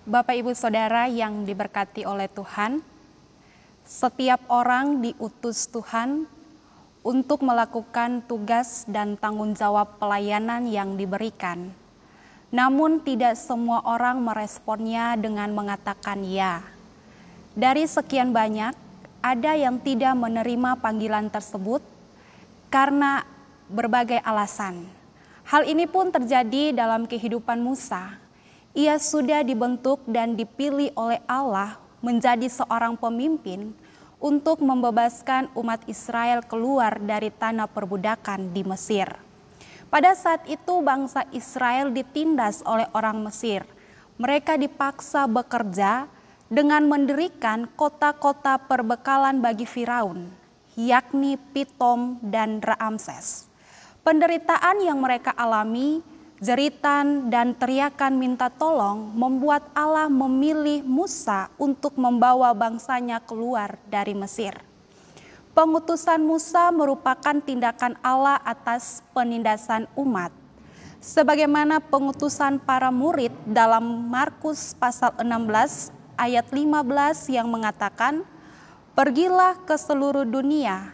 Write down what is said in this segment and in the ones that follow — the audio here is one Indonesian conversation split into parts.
Bapak, Ibu, Saudara yang diberkati oleh Tuhan, setiap orang diutus Tuhan untuk melakukan tugas dan tanggung jawab pelayanan yang diberikan. Namun tidak semua orang meresponnya dengan mengatakan ya. Dari sekian banyak, ada yang tidak menerima panggilan tersebut karena berbagai alasan. Hal ini pun terjadi dalam kehidupan Musa. Ia sudah dibentuk dan dipilih oleh Allah menjadi seorang pemimpin untuk membebaskan umat Israel keluar dari tanah perbudakan di Mesir. Pada saat itu bangsa Israel ditindas oleh orang Mesir. Mereka dipaksa bekerja dengan mendirikan kota-kota perbekalan bagi Firaun, yakni Pitom dan Raamses. Penderitaan yang mereka alami, jeritan dan teriakan minta tolong membuat Allah memilih Musa untuk membawa bangsanya keluar dari Mesir. Pengutusan Musa merupakan tindakan Allah atas penindasan umat. Sebagaimana pengutusan para murid dalam Markus pasal 16 ayat 15 yang mengatakan, "Pergilah ke seluruh dunia,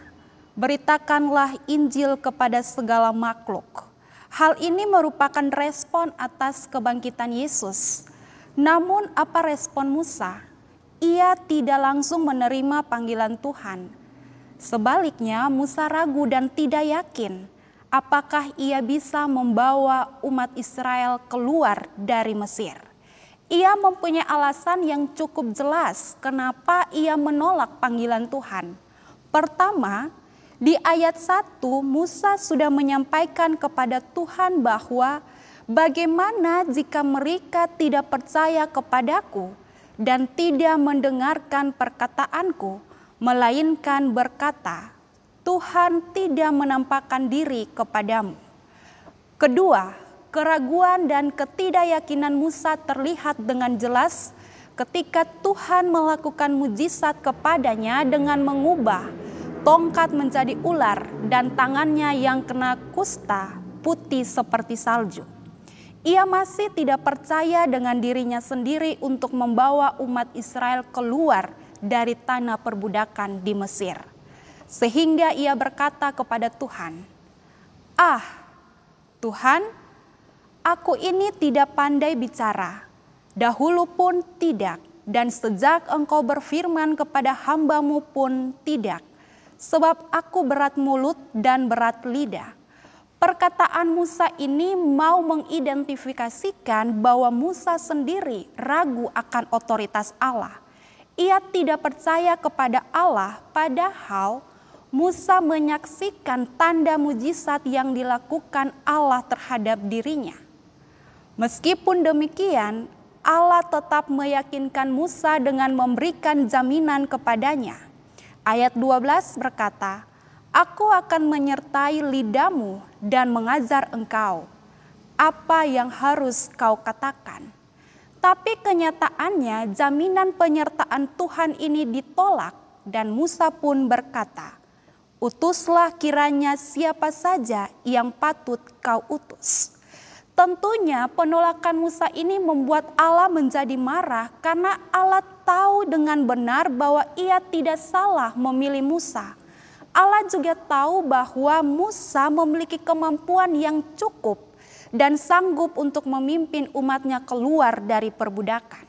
beritakanlah Injil kepada segala makhluk." Hal ini merupakan respon atas kebangkitan Yesus. Namun apa respon Musa? Ia tidak langsung menerima panggilan Tuhan. Sebaliknya, Musa ragu dan tidak yakin apakah ia bisa membawa umat Israel keluar dari Mesir. Ia mempunyai alasan yang cukup jelas kenapa ia menolak panggilan Tuhan. Pertama, di ayat 1 Musa sudah menyampaikan kepada Tuhan bahwa bagaimana jika mereka tidak percaya kepadaku dan tidak mendengarkan perkataanku, melainkan berkata, "Tuhan tidak menampakkan diri kepadamu." Kedua, keraguan dan ketidakyakinan Musa terlihat dengan jelas ketika Tuhan melakukan mujizat kepadanya dengan mengubah tongkat menjadi ular dan tangannya yang kena kusta putih seperti salju. Ia masih tidak percaya dengan dirinya sendiri untuk membawa umat Israel keluar dari tanah perbudakan di Mesir. Sehingga ia berkata kepada Tuhan, "Ah, Tuhan, aku ini tidak pandai bicara, dahulu pun tidak, dan sejak Engkau berfirman kepada hamba-Mu pun tidak, sebab aku berat mulut dan berat lidah." Perkataan Musa ini mau mengidentifikasikan bahwa Musa sendiri ragu akan otoritas Allah. Ia tidak percaya kepada Allah, padahal Musa menyaksikan tanda mujizat yang dilakukan Allah terhadap dirinya. Meskipun demikian, Allah tetap meyakinkan Musa dengan memberikan jaminan kepadanya. Ayat 12 berkata, "Aku akan menyertai lidahmu dan mengajar engkau apa yang harus kau katakan." Tapi kenyataannya jaminan penyertaan Tuhan ini ditolak dan Musa pun berkata, "Utuslah kiranya siapa saja yang patut kau utus." Tentunya penolakan Musa ini membuat Allah menjadi marah karena Allah tahu dengan benar bahwa ia tidak salah memilih Musa. Allah juga tahu bahwa Musa memiliki kemampuan yang cukup dan sanggup untuk memimpin umatnya keluar dari perbudakan.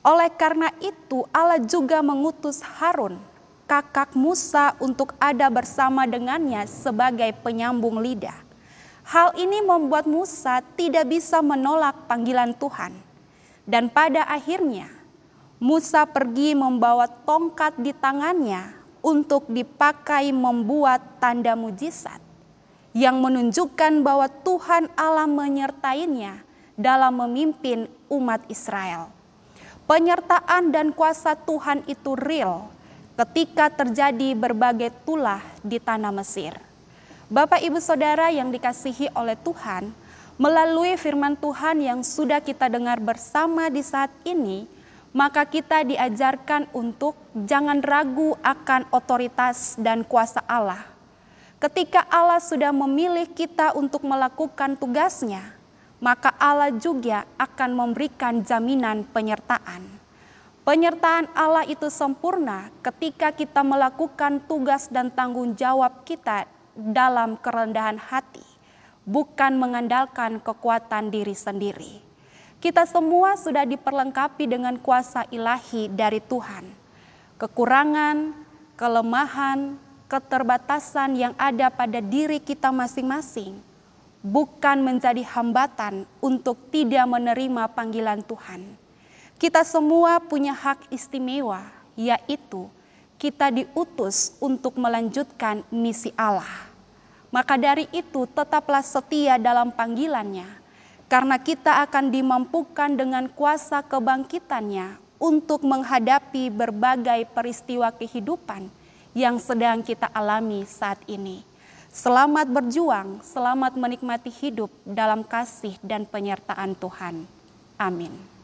Oleh karena itu Allah juga mengutus Harun, kakak Musa, untuk ada bersama dengannya sebagai penyambung lidah. Hal ini membuat Musa tidak bisa menolak panggilan Tuhan. Dan pada akhirnya Musa pergi membawa tongkat di tangannya untuk dipakai membuat tanda mujizat yang menunjukkan bahwa Tuhan Allah menyertainya dalam memimpin umat Israel. Penyertaan dan kuasa Tuhan itu real ketika terjadi berbagai tulah di tanah Mesir. Bapak, Ibu, Saudara yang dikasihi oleh Tuhan, melalui firman Tuhan yang sudah kita dengar bersama di saat ini, maka kita diajarkan untuk jangan ragu akan otoritas dan kuasa Allah. Ketika Allah sudah memilih kita untuk melakukan tugasnya, maka Allah juga akan memberikan jaminan penyertaan. Penyertaan Allah itu sempurna ketika kita melakukan tugas dan tanggung jawab kita dalam kerendahan hati, bukan mengandalkan kekuatan diri sendiri. Kita semua sudah diperlengkapi dengan kuasa ilahi dari Tuhan. Kekurangan, kelemahan, keterbatasan yang ada pada diri kita masing-masing bukan menjadi hambatan untuk tidak menerima panggilan Tuhan. Kita semua punya hak istimewa, yaitu kita diutus untuk melanjutkan misi Allah. Maka dari itu tetaplah setia dalam panggilannya, karena kita akan dimampukan dengan kuasa kebangkitannya untuk menghadapi berbagai peristiwa kehidupan yang sedang kita alami saat ini. Selamat berjuang, selamat menikmati hidup dalam kasih dan penyertaan Tuhan. Amin.